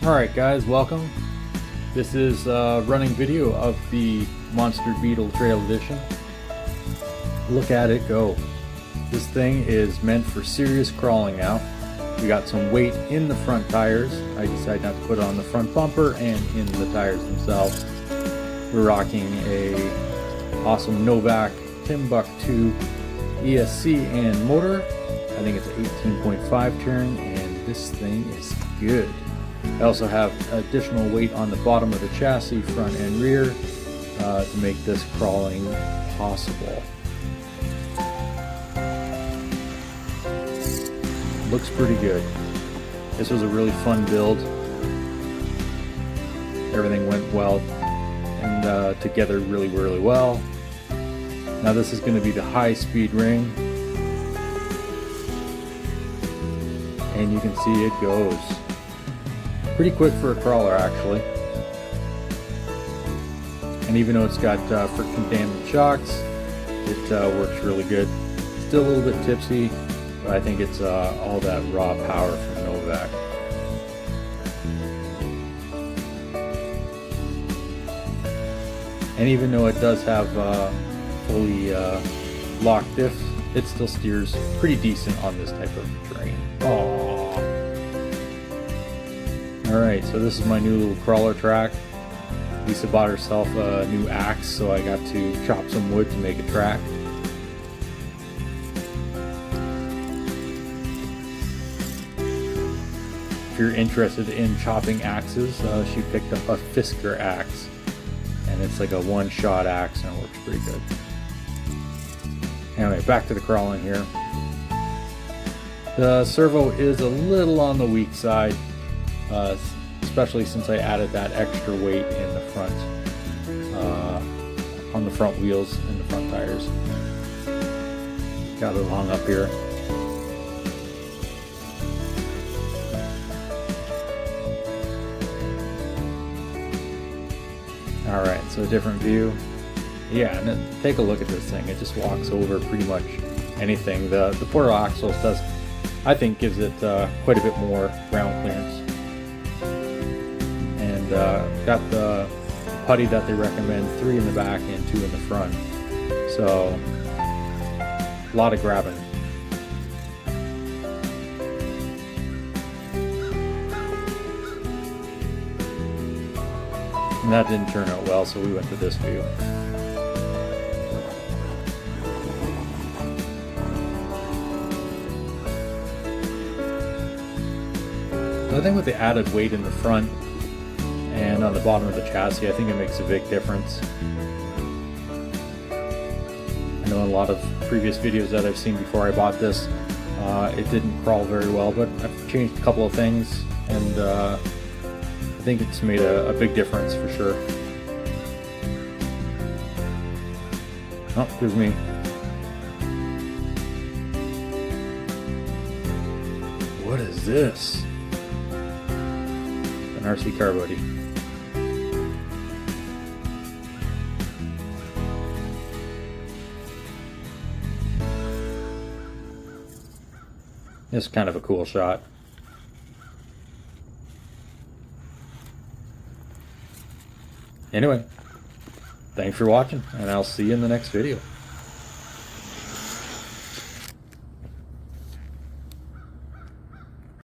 Alright guys, welcome. This is a running video of the Monster Beetle Trail Edition. Look at it go. This thing is meant for serious crawling now. We got some weight in the front tires. I decided not to put it on the front bumper and in the tires themselves. We're rocking a awesome Novak Timbuck 2 ESC and motor. I think it's an 18.5 turn and this thing is good. I also have additional weight on the bottom of the chassis, front and rear, to make this crawling possible. Looks pretty good. This was a really fun build. Everything went well and together really well. Now this is going to be the high-speed ring, and you can see it goes pretty quick for a crawler actually. And even though it's got friction damaged shocks, it works really good. Still a little bit tipsy, but I think it's all that raw power from Novak. And even though it does have fully locked diff, it still steers pretty decent on this type of terrain. Aww. Alright, so this is my new little crawler track. Lisa bought herself a new axe, so I got to chop some wood to make a track. If you're interested in chopping axes, she picked up a Fisker axe. And it's like a one-shot axe and it works pretty good. Anyway, back to the crawling here. The servo is a little on the weak side. Especially since I added that extra weight in the front, on the front wheels and the front tires. Got a little hung up here. Alright, so a different view. Yeah, and then take a look at this thing. It just walks over pretty much anything. The portal axles does, I think, gives it quite a bit more ground clearance. And got the putty that they recommend, 3 in the back and 2 in the front. So a lot of grabbing. And that didn't turn out well, so we went to this view. I think with the added weight in the front and on the bottom of the chassis, I think it makes a big difference. I know in a lot of previous videos that I've seen before I bought this, it didn't crawl very well, but I've changed a couple of things, and I think it's made a big difference for sure. Oh, here's me. What is this? An RC car buddy. It's kind of a cool shot. Anyway, thanks for watching, and I'll see you in the next video.